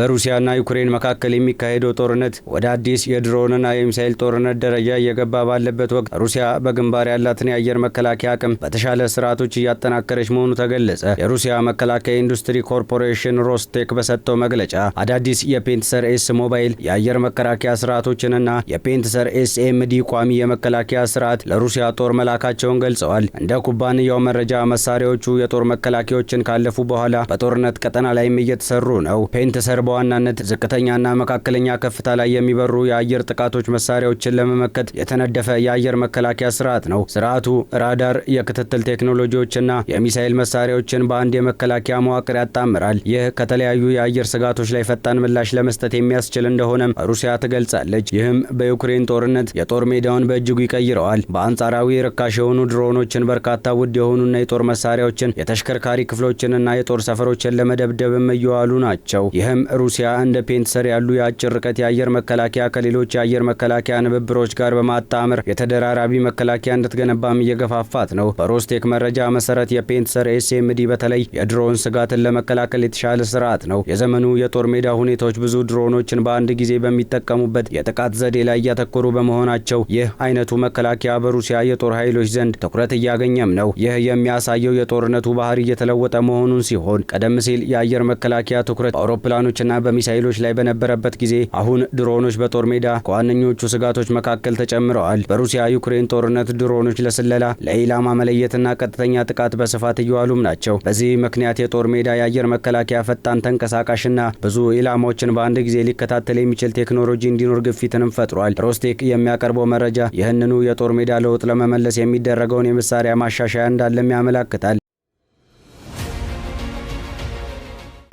በሩሲያና ዩክሬን መካከል የሚካሄደው ጦርነት ወደ አዲስ የድሮንና የሚሳኤል ጦርነት ደረጃ እየገባ ባለበት ወቅት ሩሲያ በግንባር ያላትን የአየር መከላከያ አቅም በተሻለ ስርዓቶች እያጠናከረች መሆኑ ተገለጸ። የሩሲያ መከላከያ ኢንዱስትሪ ኮርፖሬሽን ሮስቴክ በሰጠው መግለጫ አዳዲስ የፔንትሰር ኤስ ሞባይል የአየር መከላከያ ስርዓቶችንና የፔንትሰር ኤስኤምዲ ቋሚ የመከላከያ ስርዓት ለሩሲያ ጦር መላካቸውን ገልጸዋል። እንደ ኩባንያው መረጃ መሳሪያዎቹ የጦር መከላከያዎችን ካለፉ በኋላ በጦርነት ቀጠና ላይም እየተሰሩ ነው። ፔንትሰር በዋናነት ዝቅተኛና መካከለኛ ከፍታ ላይ የሚበሩ የአየር ጥቃቶች መሳሪያዎችን ለመመከት የተነደፈ የአየር መከላከያ ስርዓት ነው። ስርዓቱ ራዳር፣ የክትትል ቴክኖሎጂዎችና የሚሳኤል መሳሪያዎችን በአንድ የመከላከያ መዋቅር ያጣምራል። ይህ ከተለያዩ የአየር ስጋቶች ላይ ፈጣን ምላሽ ለመስጠት የሚያስችል እንደሆነም ሩሲያ ትገልጻለች። ይህም በዩክሬን ጦርነት የጦር ሜዳውን በእጅጉ ይቀይረዋል። በአንጻራዊ ርካሽ የሆኑ ድሮኖችን፣ በርካታ ውድ የሆኑና የጦር መሳሪያዎችን፣ የተሽከርካሪ ክፍሎችንና የጦር ሰፈሮችን ለመደብደብም እየዋሉ ናቸው። ይህም ሩሲያ እንደ ፔንትሰር ያሉ የአጭር ርቀት የአየር መከላከያ ከሌሎች የአየር መከላከያ ንብብሮች ጋር በማጣመር የተደራራቢ መከላከያ እንድትገነባም እየገፋፋት ነው። በሮስቴክ መረጃ መሰረት የፔንትሰር ኤስኤምዲ በተለይ የድሮን ስጋትን ለመከላከል የተሻለ ስርዓት ነው። የዘመኑ የጦር ሜዳ ሁኔታዎች ብዙ ድሮኖችን በአንድ ጊዜ በሚጠቀሙበት የጥቃት ዘዴ ላይ እያተኮሩ በመሆናቸው ይህ አይነቱ መከላከያ በሩሲያ የጦር ኃይሎች ዘንድ ትኩረት እያገኘም ነው። ይህ የሚያሳየው የጦርነቱ ባህሪ እየተለወጠ መሆኑን ሲሆን ቀደም ሲል የአየር መከላከያ ትኩረት በአውሮፕላኖችና በሚሳይሎች ላይ በነበረበት ጊዜ አሁን ድሮኖች በጦር ሜዳ ከዋነኞቹ ስጋቶች መካከል ተጨምረዋል። በሩሲያ ዩክሬን ጦርነት ድሮኖች ለስለላ፣ ለኢላማ መለየትና ቀጥተኛ ጥቃት በስፋት እየዋሉም ናቸው። በዚህ ምክንያት የጦር ሜዳ የአየር መከላከያ ፈጣን፣ ተንቀሳቃሽና ብዙ ኢላማዎችን በአንድ ጊዜ ሊከታተል የሚችል ቴክኖሎጂ እንዲኖር ግፊትንም ፈጥሯል። ሮስቴክ የሚያቀርበው መረጃ ይህንኑ የጦር ሜዳ ለውጥ ለመመለስ የሚደረገውን የመሳሪያ ማሻሻያ እንዳለም ያመለክታል።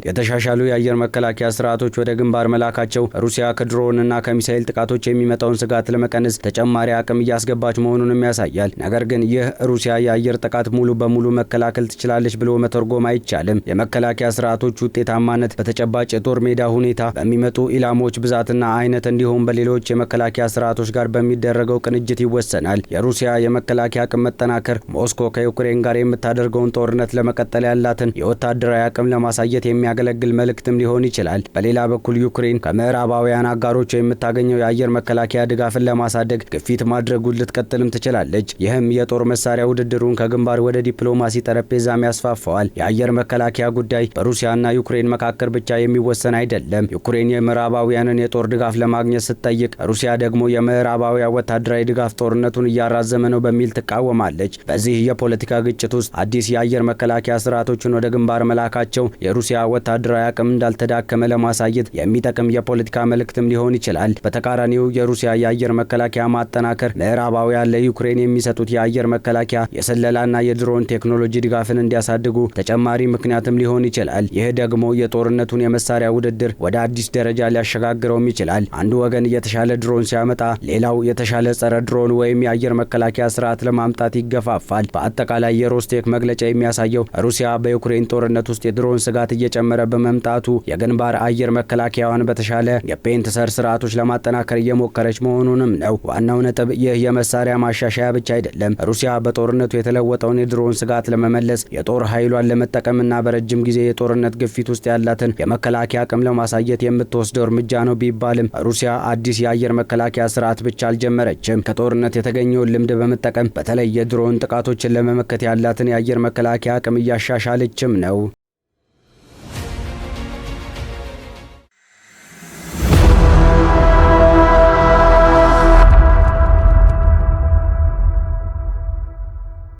የተሻሻሉ የአየር መከላከያ ስርዓቶች ወደ ግንባር መላካቸው ሩሲያ ከድሮንና ከሚሳኤል ጥቃቶች የሚመጣውን ስጋት ለመቀነስ ተጨማሪ አቅም እያስገባች መሆኑንም ያሳያል። ነገር ግን ይህ ሩሲያ የአየር ጥቃት ሙሉ በሙሉ መከላከል ትችላለች ብሎ መተርጎም አይቻልም። የመከላከያ ስርዓቶች ውጤታማነት በተጨባጭ የጦር ሜዳ ሁኔታ፣ በሚመጡ ኢላማዎች ብዛትና አይነት እንዲሁም በሌሎች የመከላከያ ስርዓቶች ጋር በሚደረገው ቅንጅት ይወሰናል። የሩሲያ የመከላከያ አቅም መጠናከር ሞስኮ ከዩክሬን ጋር የምታደርገውን ጦርነት ለመቀጠል ያላትን የወታደራዊ አቅም ለማሳየት የሚያገለግል መልእክትም ሊሆን ይችላል። በሌላ በኩል ዩክሬን ከምዕራባውያን አጋሮች የምታገኘው የአየር መከላከያ ድጋፍን ለማሳደግ ግፊት ማድረጉን ልትቀጥልም ትችላለች። ይህም የጦር መሳሪያ ውድድሩን ከግንባር ወደ ዲፕሎማሲ ጠረጴዛም ያስፋፋዋል። የአየር መከላከያ ጉዳይ በሩሲያና ዩክሬን መካከል ብቻ የሚወሰን አይደለም። ዩክሬን የምዕራባውያንን የጦር ድጋፍ ለማግኘት ስትጠይቅ፣ ሩሲያ ደግሞ የምዕራባውያን ወታደራዊ ድጋፍ ጦርነቱን እያራዘመ ነው በሚል ትቃወማለች። በዚህ የፖለቲካ ግጭት ውስጥ አዲስ የአየር መከላከያ ስርዓቶችን ወደ ግንባር መላካቸው የሩሲያ ወታደራዊ አቅም እንዳልተዳከመ ለማሳየት የሚጠቅም የፖለቲካ መልእክትም ሊሆን ይችላል። በተቃራኒው የሩሲያ የአየር መከላከያ ማጠናከር ምዕራባውያን ለዩክሬን የሚሰጡት የአየር መከላከያ፣ የስለላና የድሮን ቴክኖሎጂ ድጋፍን እንዲያሳድጉ ተጨማሪ ምክንያትም ሊሆን ይችላል። ይህ ደግሞ የጦርነቱን የመሳሪያ ውድድር ወደ አዲስ ደረጃ ሊያሸጋግረውም ይችላል። አንዱ ወገን የተሻለ ድሮን ሲያመጣ፣ ሌላው የተሻለ ጸረ ድሮን ወይም የአየር መከላከያ ስርዓት ለማምጣት ይገፋፋል። በአጠቃላይ የሮስቴክ መግለጫ የሚያሳየው ሩሲያ በዩክሬን ጦርነት ውስጥ የድሮን ስጋት እየጨመረ በመምጣቱ የግንባር አየር መከላከያዋን በተሻለ የፔንትሰር ስርዓቶች ለማጠናከር እየሞከረች መሆኑንም ነው። ዋናው ነጥብ ይህ የመሳሪያ ማሻሻያ ብቻ አይደለም። ሩሲያ በጦርነቱ የተለወጠውን የድሮን ስጋት ለመመለስ የጦር ኃይሏን ለመጠቀምና በረጅም ጊዜ የጦርነት ግፊት ውስጥ ያላትን የመከላከያ አቅም ለማሳየት የምትወስደው እርምጃ ነው ቢባልም ሩሲያ አዲስ የአየር መከላከያ ስርዓት ብቻ አልጀመረችም። ከጦርነት የተገኘውን ልምድ በመጠቀም በተለይ የድሮን ጥቃቶችን ለመመከት ያላትን የአየር መከላከያ አቅም እያሻሻለችም ነው።